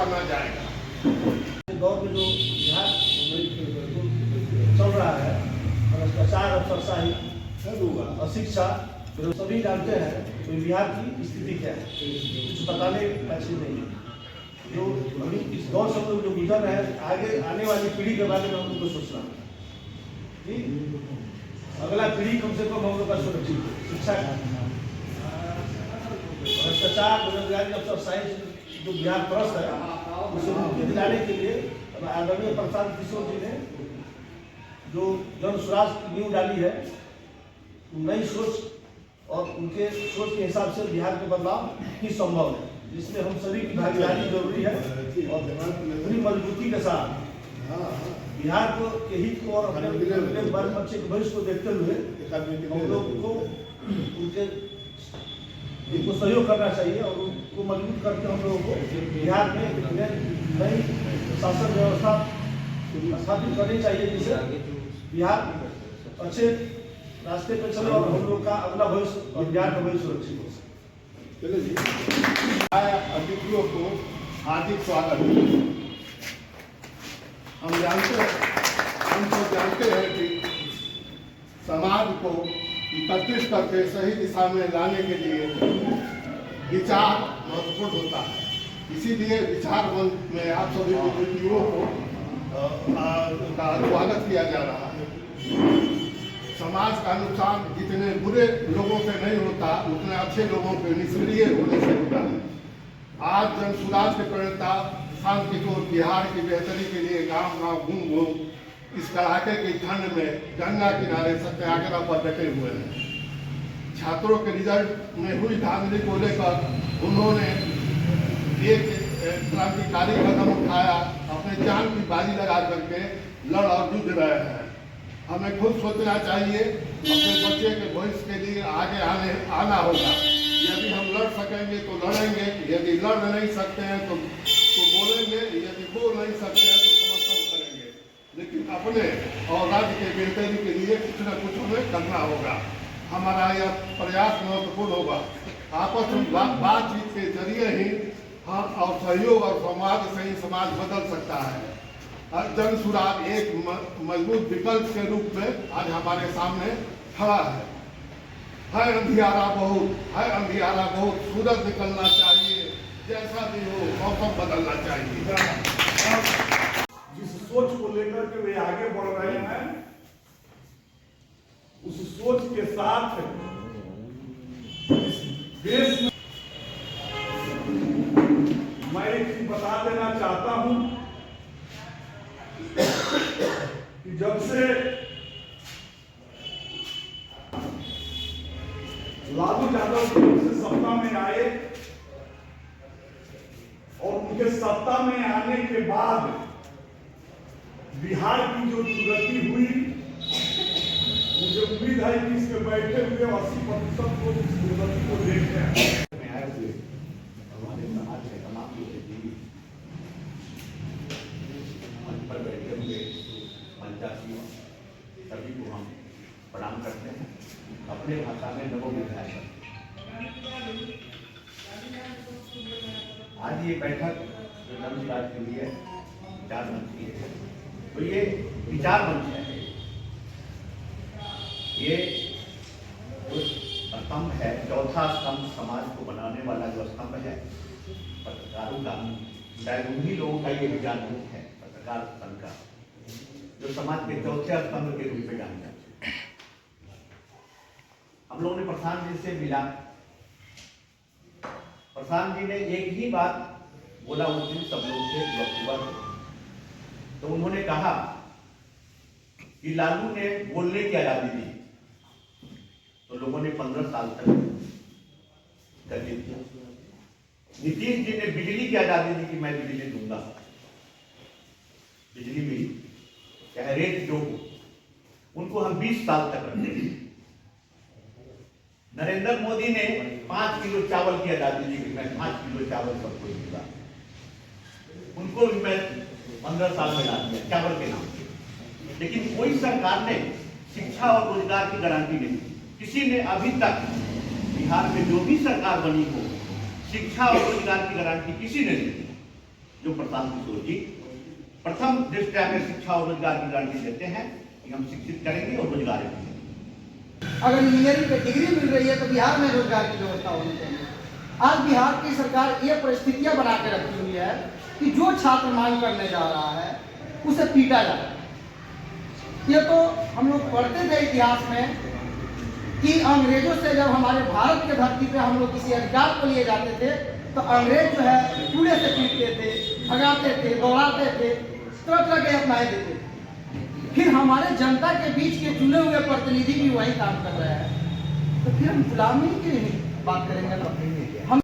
करना जाएगा। दौर में जो बिहार चल रहा है, भ्रष्टाचार, अफसरशाही, अशिक्षा, सभी जानते हैं तो बिहार की स्थिति क्या है, कुछ बताने का चीज नहीं है। जो अभी इस दौर से जो गुजर रहे हैं, आगे आने वाली पीढ़ी के बारे में हम लोग को सोचना है। अगला पीढ़ी कम से कम हम लोग का सुरक्षित हो, शिक्षा, भ्रष्टाचार, बेरोजगारी, अफसरशाही जो बिहार त्रस्त है, उसे मुक्ति दिलाने के लिए आदरणीय प्रशांत किशोर जी ने जो जन स्वराज की नींव डाली है, नई सोच और उनके सोच के हिसाब से बिहार के बदलाव ही संभव है, जिसमें हम सभी की भागीदारी जरूरी है। और पूरी मजबूती के साथ बिहार को के हित को और अपने बाल बच्चे के भविष्य को देखते हुए हम लोग को उनको सहयोग करना चाहिए और उनको मजबूत करके हम लोगों को बिहार में नई शासन व्यवस्था स्थापित करनी चाहिए, जिससे बिहार अच्छे रास्ते पर चले और हम लोग का अगला भविष्य और बिहार का भविष्य सुरक्षित हो सके। चलिए जी, अतिथियों को हार्दिक स्वागत। हम सब जानते हैं कि समाज को एकत्रित करके सही दिशा में लाने के लिए विचार महत्वपूर्ण होता है। इसीलिए विचार मंच में आप सभी अतिथियों को का स्वागत किया जा रहा है। समाज का नुकसान जितने बुरे लोगों से नहीं होता, उतने अच्छे लोगों के निष्क्रिय होने से होता है। आज जन सुराज के प्रणेता प्रशांत किशोर बिहार की बेहतरी के लिए गांव-गांव घूम इस कड़ाके की ठंड में गंगा किनारे सत्याग्रह पर डटे हुए हैं। छात्रों के रिजल्ट में हुई धांधली को लेकर उन्होंने एक क्रांतिकारी कदम उठाया, अपने जान की बाजी लगा करके लड़ और जूझ रहे हैं। हमें खुद सोचना चाहिए, अपने बच्चे के भविष्य के लिए आगे आना होगा। यदि हम लड़ सकेंगे तो लड़ेंगे, यदि लड़ नहीं सकते हैं तो बोलेंगे, यदि बोल नहीं सकते हैं तो समर्थन करेंगे। लेकिन अपने और राज्य के बेहतरी के लिए कुछ न कुछ हमें करना होगा। हमारा यह प्रयास महत्वपूर्ण होगा। आपस में बातचीत के जरिए ही और सहयोग और संवाद से ही समाज बदल सकता है। जन सुराज एक मजबूत विकल्प के रूप में आज हमारे सामने खड़ा है। अंधियारा बहुत, सूरज निकलना चाहिए, जैसा भी हो मौसम बदलना चाहिए। जिस सोच को लेकर के वे आगे बढ़ रहे हैं, उस सोच के साथ इस देश में मैं एक चीज बता देना चाहता हूं कि जब से लालू यादव से सत्ता में आए और उनके सत्ता में आने के बाद बिहार की जो प्रगति हुई, मुझे उम्मीद है कि इसके बैठे हुए 80% को इस प्रगति को देखते हैं। सभी को हम प्रणाम करते हैं अपने भाषा में नमो बुद्धाय। आज ये बैठक जो जन सुराज के लिए विचार मंच की है, तो ये विचार मंच है। ये जो स्तंभ है, चौथा स्तंभ समाज को बनाने वाला जो स्तंभ है, पत्रकारों का, उन्हीं लोगों का ये विचार मंच है, पत्रकार संघ का, जो समाज के चौथे स्तंभ के रूप में जाने जाते हैं। हम लोगों ने प्रशांत जी से मिला। प्रशांत जी ने एक ही बात बोला उस दिन सब लोग से, तो उन्होंने कहा कि लालू ने बोलने की आजादी दी, तो लोगों ने 15 साल तक गति किया। नीतीश जी ने बिजली की आजादी दी कि मैं बिजली दूंगा, बिजली मिली, चाहे रेट जो हो, उनको हम 20 साल तक रखते। नरेंद्र मोदी ने 5 किलो चावल की आजादी दी कि मैं 5 किलो चावल सबको दूंगा, उनको भी मैं 15 साल में ला दिया चावल के नाम पे। लेकिन कोई सरकार ने शिक्षा और रोजगार की गारंटी नहीं दी। किसी ने अभी तक बिहार में जो भी सरकार बनी हो, शिक्षा और रोजगार की गारंटी किसी ने नहीं दी। जो प्रशांत किशोर जी प्रथम दृष्टया में शिक्षा और रोजगार की गारंटी देते हैं कि हम शिक्षित करेंगे और रोजगार देंगे। अगर इंजीनियरिंग की डिग्री मिल रही है तो बिहार में रोजगार की व्यवस्था होनी चाहिए। आज बिहार की सरकार ये परिस्थितियां बना के रखी हुई है कि जो छात्र मांग करने जा रहा है उसे पीटा जा रहा है। ये तो हम लोग पढ़ते थे इतिहास में कि अंग्रेजों से जब हमारे भारत के धरती पे हम लोग किसी अधिकार को लिए जाते थे तो अंग्रेज जो है कूड़े से पीटते थे, भगाते थे, दौड़ाते थे, तरह तरह के अपनाए देते थे। फिर हमारे जनता के बीच के चुने हुए प्रतिनिधि भी वही काम कर रहे हैं, तो फिर हम गुलामी की बात करेंगे तो